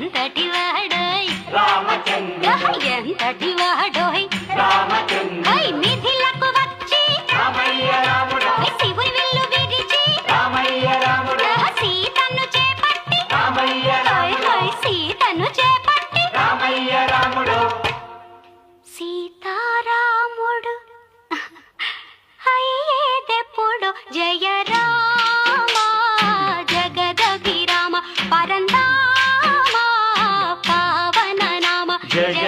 ఎంతటి వాడోయ్ రామచంద్ర ఎంతటి వాడోయ్ రామచంద్ర నిధిలకు వచ్చి రామయ్య రాముడు శివుని విల్లు విరిచి రామయ్య రాముడు సీతను చేపట్టి రామయ్య రాముడు సీతను చేపట్టి రామయ్య రాముడు సీతారాముడు అయ్యేదెప్పుడు జయ రామ జగదభిరామ పరంధామ పావన నామ జయ